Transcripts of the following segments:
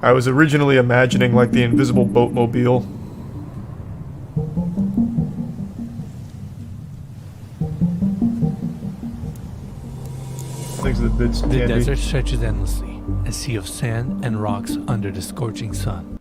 I was originally imagining like the invisible boatmobile. Thanks to the bits, The Andy. desert stretches endlessly, a sea of sand and rocks under the scorching sun.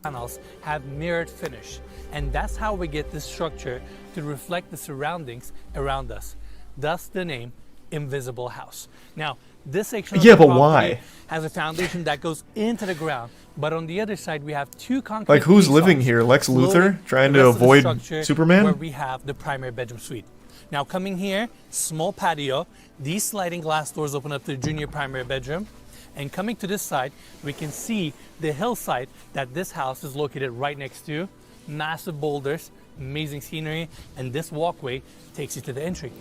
Panels have mirrored finish, and that's how we get this structure to reflect the surroundings around us. Thus the name Invisible House. Now, this section of Yeah, the but property why? has a foundation that goes into the ground, but on the other side we have two concrete Like, who's living caissons here? Lex Luthor? loading Trying the to rest of the avoid structure Superman? where we have the primary bedroom suite. Now coming here, small patio, these sliding glass doors open up to the junior primary bedroom. And coming to this side, we can see the hillside that this house is located right next to. Massive boulders, amazing scenery, and this walkway takes you to the entry.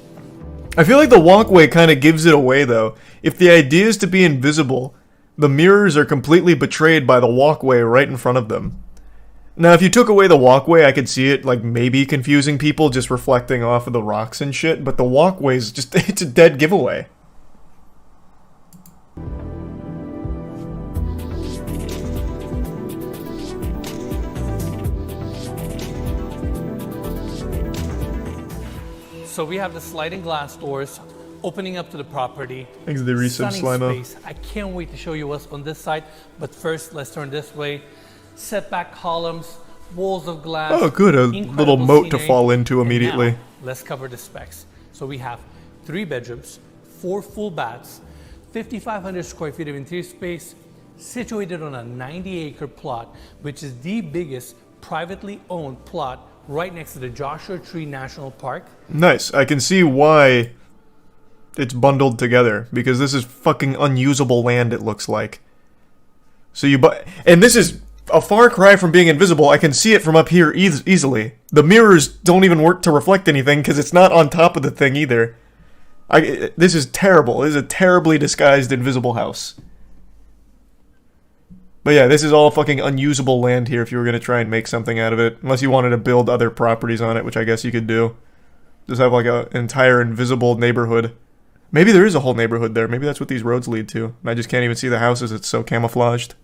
I feel like the walkway kind of gives it away, though. If the idea is to be invisible, the mirrors are completely betrayed by the walkway right in front of them. Now, if you took away the walkway, I could see it, like, maybe confusing people just reflecting off of the rocks and shit, but the walkway's just, it's a dead giveaway. So we have the sliding glass doors opening up to the property. Thanks to the resub Stunning Slimo. space. I can't wait to show you what's on this side, but first let's turn this way. Setback columns, walls of glass. Oh, good, a incredible little moat to scenery. fall into And immediately. now, let's cover the specs. So we have 3 bedrooms, 4 full baths, 5,500 square feet of interior space, situated on a 90-acre plot, which is the biggest privately owned plot right next to the Joshua Tree National Park. Nice. I can see why it's bundled together, because this is fucking unusable land, it looks like. So you and this is a far cry from being invisible. I can see it from up here easily. The mirrors don't even work to reflect anything because it's not on top of the thing either. This is terrible. This is a terribly disguised invisible house. But yeah, this is all fucking unusable land here if you were going to try and make something out of it. Unless you wanted to build other properties on it, which I guess you could do. Just have like an entire invisible neighborhood. Maybe there is a whole neighborhood there. Maybe that's what these roads lead to. And I just can't even see the houses. It's so camouflaged.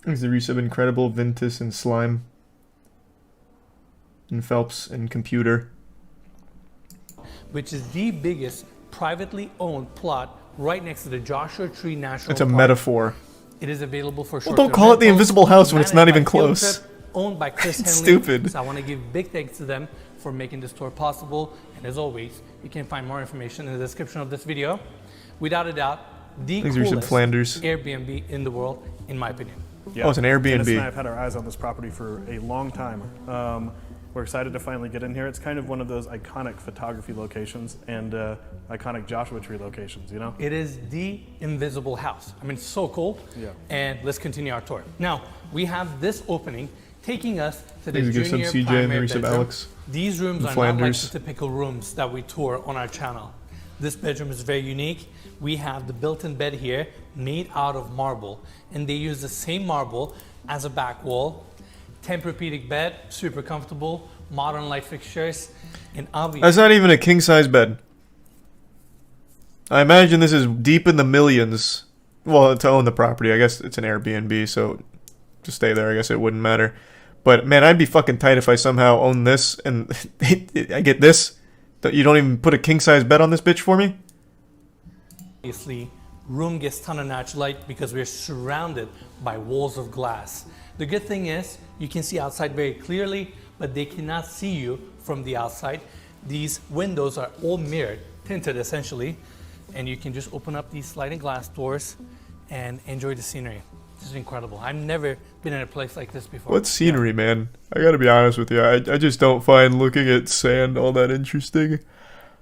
There's the resub Incredible, Ventus, and Slime. And Phelps, and Computer. Which is the biggest privately owned plot right next to the Joshua Tree National It's a Park. metaphor. It is available for short-term don't call it the rentals, invisible house when it's not managed even by Field close. Trip, owned by Chris It's Henley. stupid. So I want to give big thanks to them for making this tour possible. And as always, you can find more information in the description of this video. Without a doubt, the Thanks, Richard coolest Flanders. Airbnb in the world, in my opinion. Yeah. Oh, it's an Airbnb. Dennis and I have had our eyes on this property for a long time. We're excited to finally get in here. It's kind of one of those iconic photography locations and iconic Joshua Tree locations, you know? It is the invisible house. I mean, it's so cool. Yeah. And let's continue our tour. Now, we have this opening taking us to the Thanks to junior Sub CJ and primary the resub bedroom. Alex. These rooms And are not like Flanders. the typical rooms that we tour on our channel. This bedroom is very unique. We have the built-in bed here made out of marble, and they use the same marble as a back wall. Tempur-Pedic bed, super comfortable, modern light fixtures, and obviously That's not even a king-size bed. I imagine this is deep in the millions. Well, to own the property. I guess it's an Airbnb, so to stay there, I guess it wouldn't matter. But, man, I'd be fucking tight if I somehow own this and I get this. You don't even put a king-size bed on this bitch for me? obviously, room gets ton of natural light because we're surrounded by walls of glass. The good thing is you can see outside very clearly, but they cannot see you from the outside. These windows are all mirrored, tinted essentially, and you can just open up these sliding glass doors and enjoy the scenery. This is incredible. I've never been in a place like this before. What scenery, man? I gotta be honest with you. I just don't find looking at sand all that interesting.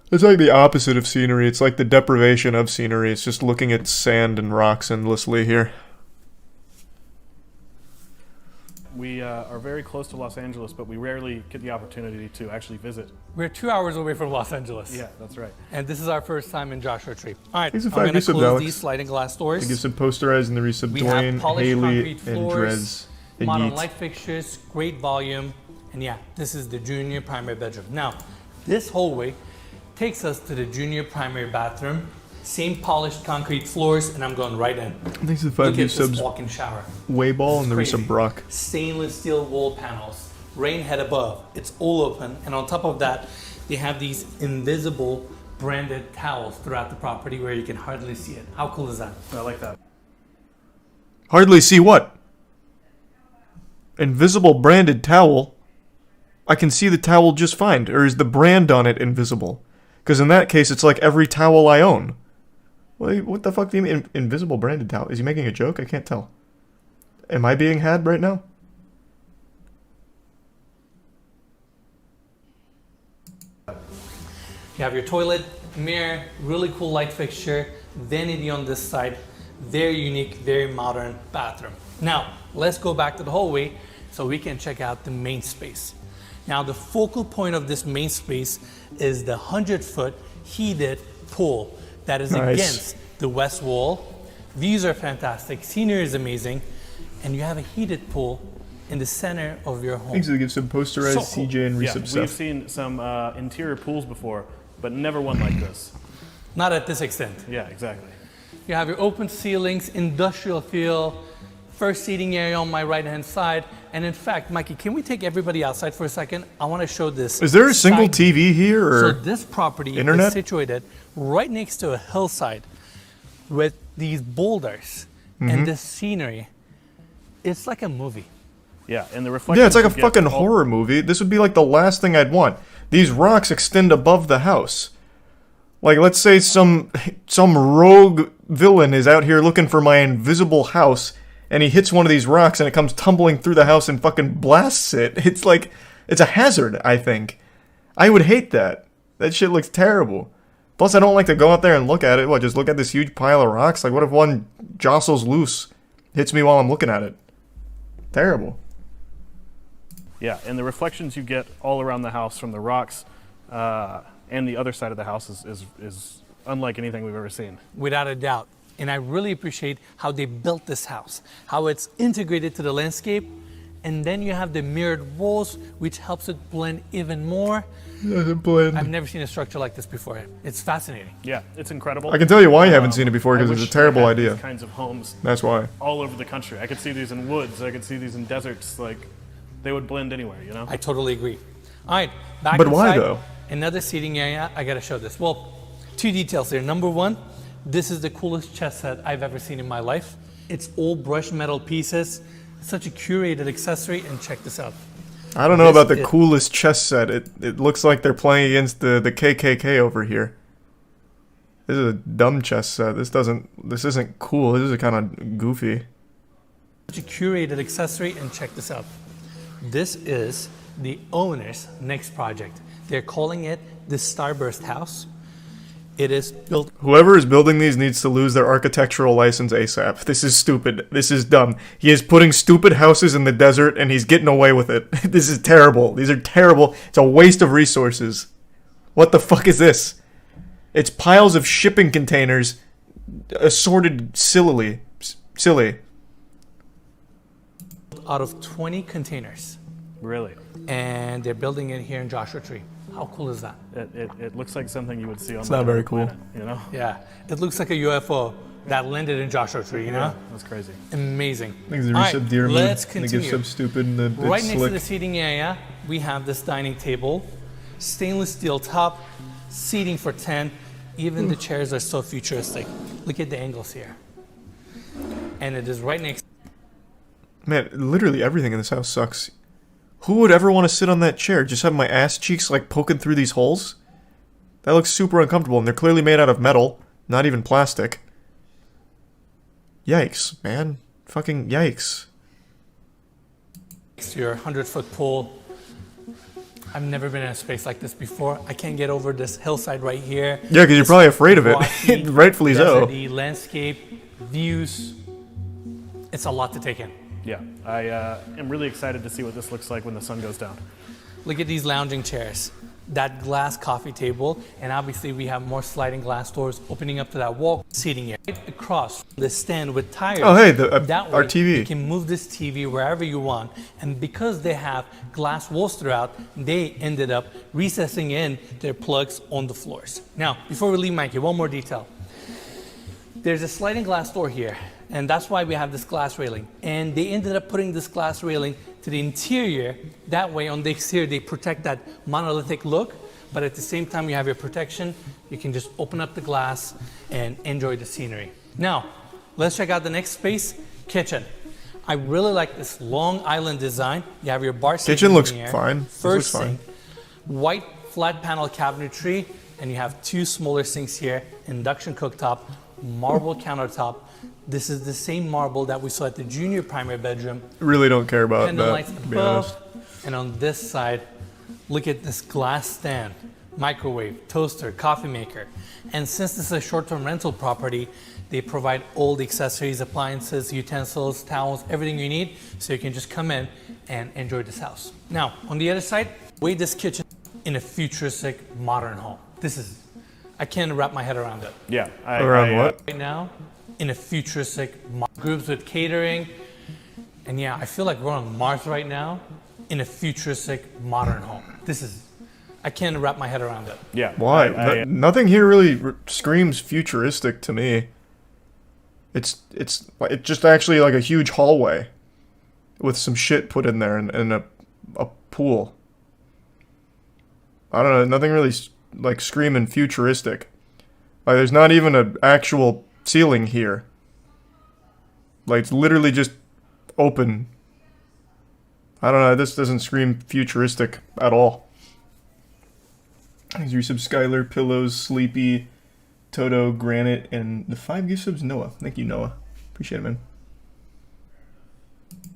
It's like the opposite of scenery. It's like the deprivation of scenery. It's just looking at sand and rocks endlessly here. We are very close to Los Angeles, but we rarely get the opportunity to actually visit. We're 2 hours away from Los Angeles. Yeah, that's right. And this is our first time in Joshua Tree. All right, Thanks I'm for 5 going to resubs, close Alex. these sliding glass doors. I give some posterized in the resub We have Dwayne, polished Haley, concrete and floors, Drez, and modern Yeet. light fixtures, great volume, and yeah, this is the junior primary bedroom. Now, this hallway takes us to the junior primary bathroom. Same polished concrete floors, and I'm going right in. I think it's the Look 5U at this subs walk-in shower. way ball, It's and there was crazy. some Brock. Stainless steel wall panels, rain head above. It's all open, and on top of that, they have these invisible branded towels throughout the property where you can hardly see it. How cool is that? I like that. Hardly see what? Invisible branded towel? I can see the towel just fine. Or is the brand on it invisible? Because in that case, it's like every towel I own. Wait, what the fuck do you mean invisible branded towel? Is he making a joke? I can't tell. Am I being had right now? You have your toilet, mirror, really cool light fixture, vanity on this side, very unique, very modern bathroom. Now, let's go back to the hallway so we can check out the main space. Now, the focal point of this main space is the 100-foot heated pool that is Nice. against the west wall. Views are fantastic, scenery is amazing, and you have a heated pool in the center of your home. Thanks to give some posterized So cool. CJ and Yeah, resub we've stuff. seen some interior pools before, but never one like this. Not at this extent. Yeah, exactly. You have your open ceilings, industrial feel, first seating area on my right-hand side. And in fact, Mikey, can we take everybody outside for a second? I want to show this. Is there a single side- TV here, So or this property internet? is situated right next to a hillside with these boulders Mm-hmm. and this scenery. It's like a movie. Yeah, and the reflection. yeah, it's like a fucking horror movie. This would be like the last thing I'd want. These rocks extend above the house. Like, let's say some rogue villain is out here looking for my invisible house, and he hits one of these rocks, and it comes tumbling through the house and fucking blasts it. It's like, it's a hazard, I think. I would hate that. That shit looks terrible. Plus, I don't like to go out there and look at it. What, just look at this huge pile of rocks? Like, what if one jostles loose, hits me while I'm looking at it? Terrible. Yeah, and the reflections you get all around the house from the rocks and the other side of the house is unlike anything we've ever seen. Without a doubt. And I really appreciate how they built this house, how it's integrated to the landscape. And then you have the mirrored walls, which helps it blend even more. I've never seen a structure like this before. It's fascinating. Yeah, it's incredible. I can tell you why you haven't seen it before, because I it's a wish terrible we had idea. These kinds of homes That's why. all over the country. I could see these in woods. I could see these in deserts. Like, they would blend anywhere, you know? I totally agree. All right, back But why, inside, though? Another seating area. I gotta show this. Well, two details here. Number one, this is the coolest chess set I've ever seen in my life. It's all brushed metal pieces. Such a curated accessory, and check this out. I don't know This about the is- coolest chess set. It looks like they're playing against the KKK over here. This is a dumb chess set. This isn't cool. This is kind of goofy. Such a curated accessory, and check this out. This is the owner's next project. They're calling it the Starburst House. It is built Whoever is building these needs to lose their architectural license ASAP. This is stupid. This is dumb. He is putting stupid houses in the desert and he's getting away with it. This is terrible. These are terrible. It's a waste of resources. What the fuck is this? It's piles of shipping containers assorted sillily. Silly. out of 20 containers, Really. and they're building it here in Joshua Tree. How cool is that? It looks like something you would see on not very cool. planet, you know? Yeah, it looks like a UFO that landed in Joshua Tree, you know? That's crazy. Amazing. Things are All right, resub deer let's mood. They give continue. sub stupid and the Right next to slick. the seating area, we have this dining table, stainless steel top, seating for 10. Even the chairs are so futuristic. Look at the angles here. And it is right next. Man, literally everything in this house sucks. Who would ever want to sit on that chair? Just have my ass cheeks like poking through these holes? That looks super uncomfortable, and they're clearly made out of metal, not even plastic. Yikes, man. Fucking yikes. to your 100-foot pool. I've never been in a space like this before. I can't get over this hillside right here. Yeah, because you're This probably afraid of it. rocky, Rightfully so. deserty landscape, views. It's a lot to take in. Yeah, I am really excited to see what this looks like when the sun goes down. Look at these lounging chairs. that glass coffee table, and obviously we have more sliding glass doors opening up to that wall seating area. Right across the stand with tires. Oh, hey, that our way TV. You can move this TV wherever you want, and because they have glass walls throughout, they ended up recessing in their plugs on the floors. Now, before we leave, Mikey, one more detail. There's a sliding glass door here, and that's why we have this glass railing. And they ended up putting this glass railing to the interior. That way, on the exterior, they protect that monolithic look, but at the same time, you have your protection. You can just open up the glass and enjoy the scenery. Now, let's check out the next space, kitchen. I really like this long island design. You have your bar sink Kitchen looks here, fine. This first looks fine. sink, white flat panel cabinetry, and you have two smaller sinks here, induction cooktop, marble countertop. This is the same marble that we saw at the junior primary bedroom. Really don't care about Pendant that, lights to be honest. above, and on this side, look at this glass stand, microwave, toaster, coffee maker. And since this is a short-term rental property, they provide all the accessories, appliances, utensils, towels, everything you need, so you can just come in and enjoy this house. Now, on the other side, weigh this kitchen in a futuristic modern home. I can't wrap my head around it. Yeah. What? Right now, in a futuristic groups with catering, and yeah, I feel like we're on Mars right now in a futuristic modern home. I can't wrap my head around it. Yeah. Why? Nothing here really screams futuristic to me. It's just actually like a huge hallway with some shit put in there and a pool. I don't know. Nothing really like screaming futuristic. Like there's not even an actual ceiling here. Like it's literally just open. I don't know. This doesn't scream futuristic at all. Thanks for some Skylar, Pillows, Sleepy, Toto, Granite, and the 5 gift subs, Noah. Thank you, Noah. Appreciate it, man.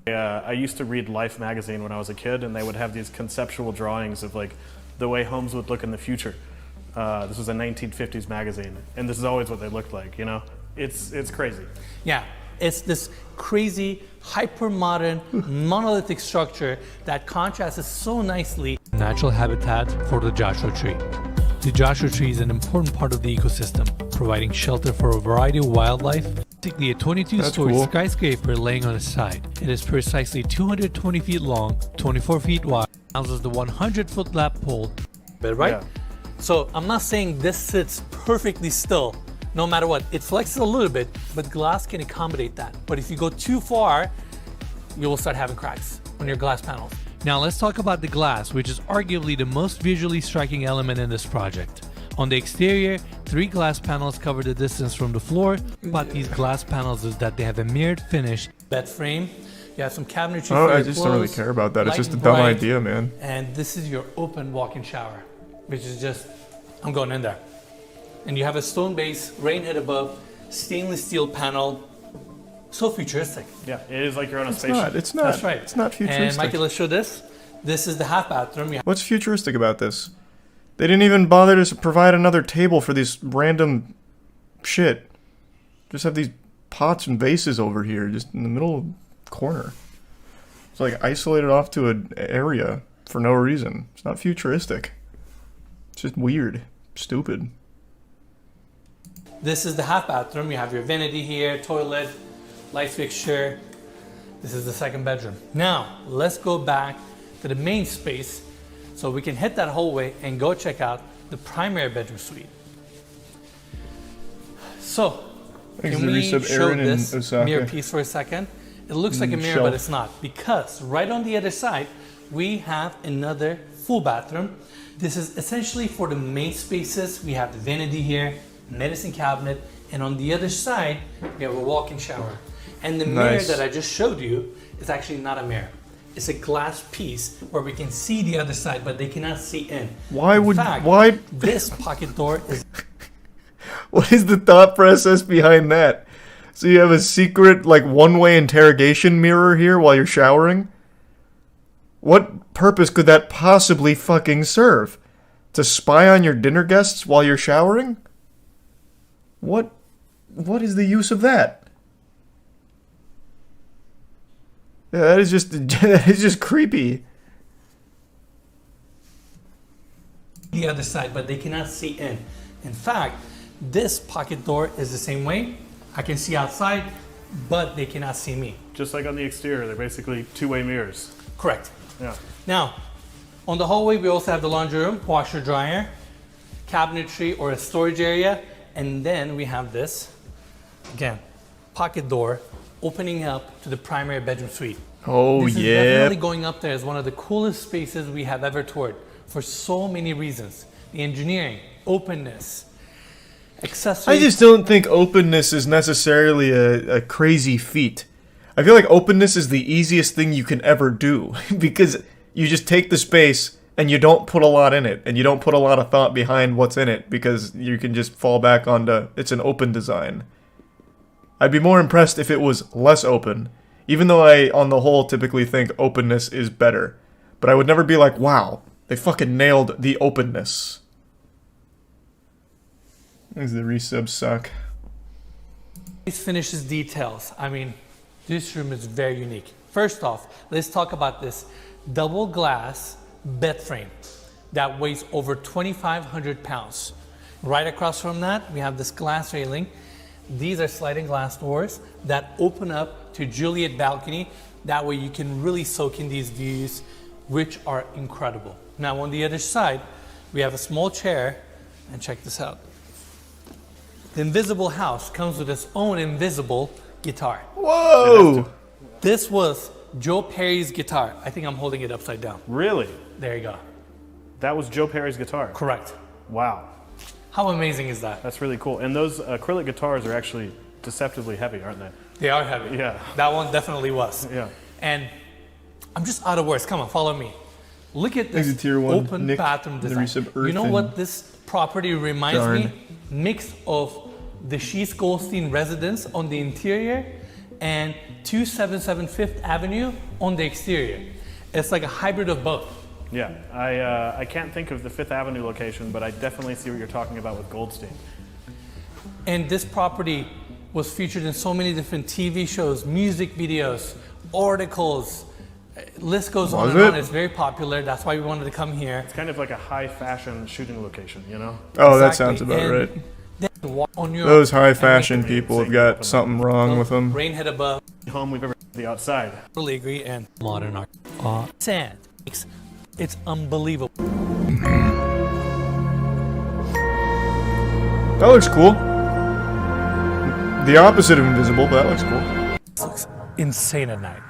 I used to read Life magazine when I was a kid, and they would have these conceptual drawings of like the way homes would look in the future. This was a 1950s magazine, and this is always what they looked like. You know, it's crazy. Yeah, it's this crazy, hyper-modern, monolithic structure that contrasts so nicely. Natural habitat for the Joshua tree. The Joshua tree is an important part of the ecosystem, providing shelter for a variety of wildlife. Basically a 22-story skyscraper laying on its side. It is precisely 220 feet long, 24 feet wide, houses the 100-foot lap pole. Right? Yeah. So I'm not saying this sits perfectly still, no matter what. It flexes a little bit, but glass can accommodate that. But if you go too far, you will start having cracks on your glass panels. Now let's talk about the glass, which is arguably the most visually striking element in this project. On the exterior, 3 glass panels cover the distance from the floor. About these glass panels is that they have a mirrored finish bed frame. You have some cabinetry for your I just don't really care about that. It's just a dumb idea, man. And this is your open walk-in shower, which is just, I'm going in there. And you have a stone base, rain head above, stainless steel panel. So futuristic. Yeah, it is like you're on a spaceship. It's not. That's right. It's not futuristic. And Mikey, let's show this. This is the half bathroom. What's futuristic about this? They didn't even bother to provide another table for this random shit. Just have these pots and vases over here, just in the middle of the corner. It's like isolated off to an area for no reason. It's not futuristic. It's just weird. Stupid. This is the half bathroom. You have your vanity here, toilet, light fixture. This is the second bedroom. Now, let's go back to the main space so we can hit that hallway and go check out the primary bedroom suite. So, can we show this mirror piece for a second? It looks like a mirror, but it's not, because right on the other side, we have another full bathroom. This is essentially for the main spaces. We have the vanity here, medicine cabinet, and on the other side, we have a walk-in shower. And the mirror that I just showed you is actually not a mirror. It's a glass piece where we can see the other side, but they cannot see in. Why? This pocket door is... What is the thought process behind that? So you have a secret, like, one-way interrogation mirror here while you're showering? What purpose could that possibly fucking serve? To spy on your dinner guests while you're showering? What is the use of that? Yeah, that is just creepy. the other side, but they cannot see in. In fact, this pocket door is the same way. I can see outside, but they cannot see me. Just like on the exterior, they're basically two-way mirrors. Correct. Yeah. Now, on the hallway, we also have the laundry room, washer, dryer, cabinetry or a storage area, and then we have this, again, pocket door opening up to the primary bedroom suite. Oh, This is yeah. definitely going up there as one of the coolest spaces we have ever toured for so many reasons. The engineering, openness, accessories. I just don't think openness is necessarily a crazy feat. I feel like openness is the easiest thing you can ever do because you just take the space and you don't put a lot in it and you don't put a lot of thought behind what's in it because you can just fall back onto it's an open design. I'd be more impressed if it was less open, even though I, on the whole, typically think openness is better. But I would never be like, wow, they fucking nailed the openness. These the resubs suck. These finishes details. I mean, this room is very unique. First off, let's talk about this double glass bed frame that weighs over 2,500 pounds. Right across from that, we have this glass railing. These are sliding glass doors that open up to Juliet balcony. That way you can really soak in these views, which are incredible. Now on the other side, we have a small chair, and check this out. The Invisible House comes with its own invisible guitar. Whoa! This was Joe Perry's guitar. I think I'm holding it upside down. Really? There you go. That was Joe Perry's guitar? Correct. Wow. How amazing is that? That's really cool. And those acrylic guitars are actually deceptively heavy, aren't they? They are heavy. Yeah. That one definitely was. Yeah. And I'm just out of words. Come on, follow me. Look at this Exit tier one, open Nick, bathroom the design. resub Earth You know and what this property reminds Darn. me? Mix of the Shees Goldstein residence on the interior and 277 Fifth Avenue on the exterior. It's like a hybrid of both. Yeah. I can't think of the Fifth Avenue location, but I definitely see what you're talking about with Goldstein. And this property was featured in so many different TV shows, music videos, articles. List goes on Was and on. it? It's very popular. That's why we wanted to come here. It's kind of like a high fashion shooting location, you know? Oh, that Exactly. sounds about And right. then walk on your Those high and fashion make people have got something wrong with them. rain head above. Home we've ever the outside. Totally agree. And modern art. Sand. It's unbelievable. That looks cool. The opposite of invisible, but that looks cool. This looks insane at night.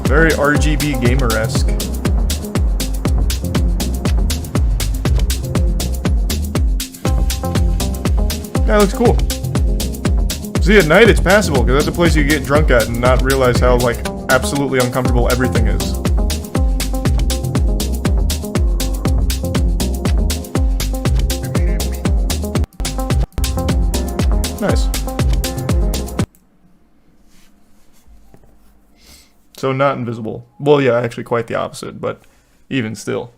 Very RGB gamer-esque. That looks cool. See, at night it's passable, because that's a place you get drunk at and not realize how, like, absolutely uncomfortable everything is. Nice. So not invisible. Well, yeah, actually quite the opposite, but even still.